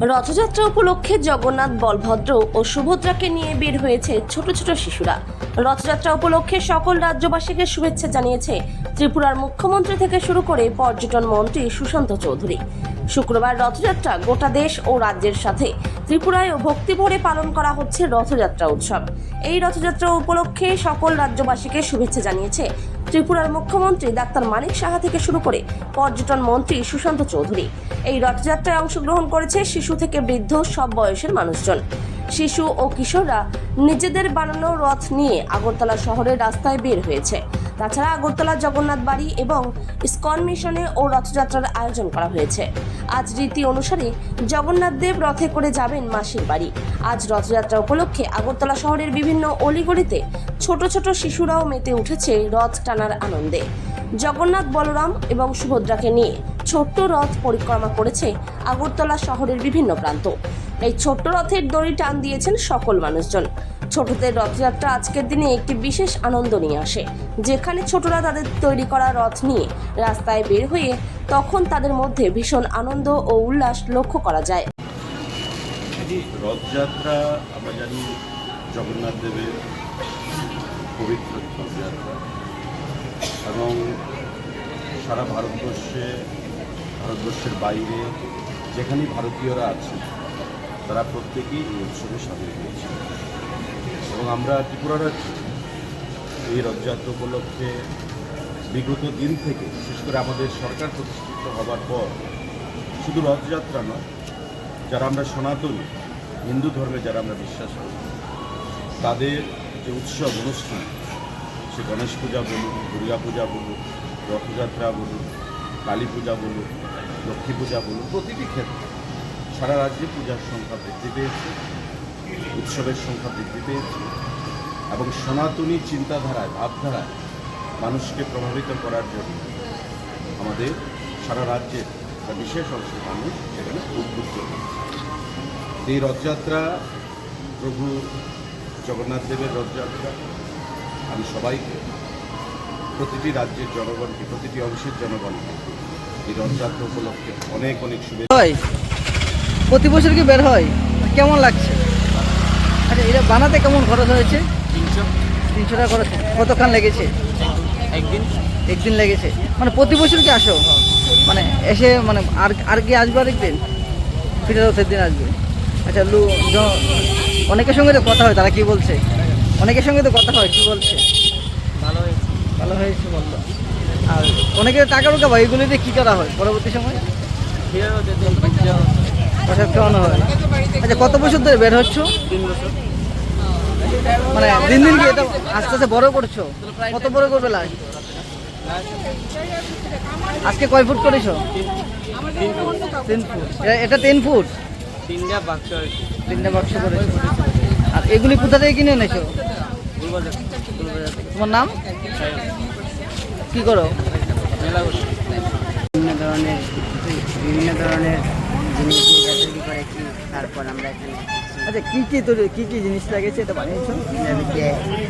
রথযাত্রা উপলক্ষে জগন্নাথ, বলভদ্র ও সুভদ্রাকে নিয়ে বের হয়েছে ছোট ছোট শিশুরা। রথযাত্রা উপলক্ষে সকল রাজ্যবাসীকে শুভেচ্ছা জানিয়েছে ত্রিপুরার মুখ্যমন্ত্রী থেকে শুরু করে পর্যটন মন্ত্রী সুশান্ত চৌধুরী। শুক্রবার রথযাত্রা গোটা দেশ ও রাজ্যের সাথে ত্রিপুরায়ও ভক্তিভরে পালন করা হচ্ছে রথযাত্রা উৎসব। এই রথযাত্রা উপলক্ষে সকল রাজ্যবাসীকে শুভেচ্ছা জানিয়েছে ত্রিপুরার মুখ্যমন্ত্রী ডাক্তার মানিক সাহা থেকে শুরু করে পর্যটন মন্ত্রী সুশান্ত চৌধুরী। এই রথযাত্রায় অংশগ্রহণ করেছে শিশু থেকে বৃদ্ধ সব বয়সের মানুষজন। শিশু ও কিশোররা নিজেদের বানানো রথ নিয়ে আগরতলা শহরের রাস্তায় বের হয়েছে। তাছাড়া আগরতলা জগন্নাথ বাড়ি এবং ইস্কন মিশনে ও রথযাত্রার আয়োজন করা হয়েছে। আজ রীতি অনুসারে জগন্নাথ দেব রথে করে যাবেন মাসির বাড়ি। আজ রথযাত্রা উপলক্ষে আগরতলা শহরের বিভিন্ন অলিগলিতে ছোট ছোট শিশুরাও মেতে উঠেছে রথ টানার আনন্দে। জগন্নাথ, বলরাম এবং সুভদ্রাকে নিয়ে ছোট্ট রথ পরিক্রমা করেছে আগরতলা শহরের বিভিন্ন প্রান্ত। এই ছোট্ট রথের দড়ি টান দিয়েছেন সকল মানুষজন। ছোটদের রথযাত্রা আজকের দিনে একটি বিশেষ আনন্দ নিয়ে আসে, যেখানে ছোটরা তাদের তৈরি করা রথ নিয়ে রাস্তায় বের হয়ে তখন তাদের মধ্যে ভীষণ আনন্দ ও উল্লাস লক্ষ্য করা যায়। রথযাত্রা আমরা জানি জগন্নাথ দেবের পবিত্র রথযাত্রা, এবং সারা ভারতবর্ষের বাইরে যেখানেই ভারতীয়রা আছে তারা প্রত্যেকেই এই উৎসবে সামিল হয়েছে। এবং আমরা ত্রিপুরা রাজ্যে এই রথযাত্রা উপলক্ষে বিগত দিন থেকে, বিশেষ করে আমাদের সরকার প্রতিষ্ঠিত হবার পর, শুধু রথযাত্রা নয়, যারা আমরা সনাতনী হিন্দু ধর্মে যারা আমরা বিশ্বাস করি তাদের যে উৎসব অনুষ্ঠান, সে গণেশ পূজা বলুন, দুর্গা পূজা বলুন, রথযাত্রা বলুন, কালী পূজা বলুন, লক্ষ্মী পূজা বলুন, প্রতিটি ক্ষেত্রে সারা রাজ্যে পূজার সংখ্যা বৃদ্ধি পেয়েছে, উৎসবের সংখ্যা বৃদ্ধি পেয়েছে। এবং সনাতনী চিন্তাধারায়, ভাবধারায় মানুষকে প্রভাবিত করার জন্য আমাদের সারা রাজ্যের একটা বিশেষ অংশের মানুষ এখানে উদ্বুদ্ধ হয়েছে। এই রথযাত্রা প্রভু জগন্নাথ দেবের রথযাত্রা। আমি সবাইকে, প্রতিটি রাজ্যের জনগণকে, প্রতিটি অংশের জনগণকে এই রথযাত্রা উপলক্ষে অনেক অনেক শুভেচ্ছা। প্রতি বছর কি বের হয়, কেমন লাগছে? আচ্ছা, এটা বানাতে কেমন খরচ হয়েছে? 300 টাকা খরচ। কতক্ষণ লেগেছে? একদিন লেগেছে। মানে প্রতি বছর কি আসো? মানে এসে মানে আর কি আসবে আরেকদিন? ফিরে রথের দিন আসবে। আচ্ছা, অনেকের সঙ্গে তো কথা হয়, তারা কি বলছে? অনেকের সঙ্গে তো কথা হয়, কি বলছে? ভালো হয়েছে বললো। আর অনেকের টাকা রোকা ভাই, এগুলিতে কী করা হয় পরবর্তী সময়? প্রসাদ খাওয়ানো হয়। আচ্ছা, কত বছর ধরে বের হচ্ছ? 3 বছর। মানে দিন দিন কি এটা আস্তে আস্তে বড় করছো? কত বড় করবে লাস্ট? আজকে কয় ফুট করেছো? 3 ফুট। এটা 10 ফুট। 3টা বাক্স। 3টা বাক্স করেছো। আর এগুলি কোথা থেকে কিনে এনেছো? তোমার নাম কি করো? মেলা করছি। বিভিন্ন ধরনের জিনিস তৈরি করেছি। তারপর আমরা এখানে আচ্ছা, কি কি জিনিস লাগিয়েছে এটা বানিয়েছো?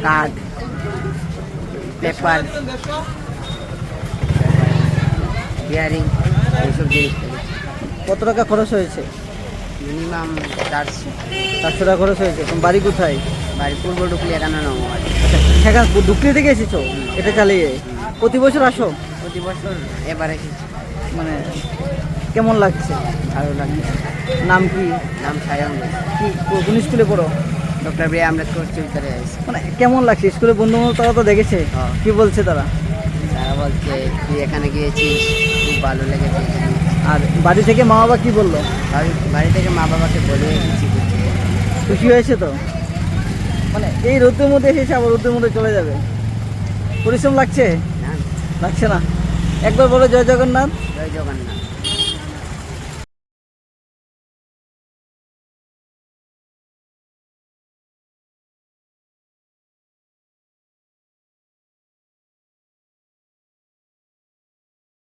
কাঠ, পেপার, ইয়ারিং, এইসব জিনিস তৈরি। কত টাকা খরচ হয়েছে? মিনিমাম 400 টাকা খরচ হয়েছে। তোমার বাড়ি কোথায়? বাড়ি পূর্ব ঢুকলে এখানে নয়। আচ্ছা, সেখানে ডুকলি থেকে এসেছো এটা চালিয়ে? প্রতি বছর আসো? প্রতি বছর এবার এসেছি। মানে কেমন লাগছে? ভালো লাগে। নাম কি? নাম সায়ন। কি কোন স্কুলে পড়ো? Doctor B Ambedkar Chowdhury. মানে কেমন লাগছে? স্কুলে বন্ধু বান্ধব তারা তো দেখেছে, হ্যাঁ। কি বলছে তারা? তারা বলছে তুই এখানে গিয়েছিস, খুব ভালো লেগেছে। আর বাড়ি থেকে মা বাবা কি বললো? বাড়ি থেকে মা বাবাকে বলে এসেছি। খুশি হয়েছে তো? মানে এই রোদের মধ্যে এসেছে, আবার রোদের মধ্যে চলে যাবে, পরিশ্রম লাগছে? না, লাগছে না? একবার বলো জয় জগন্নাথ। জয় জগন্নাথ।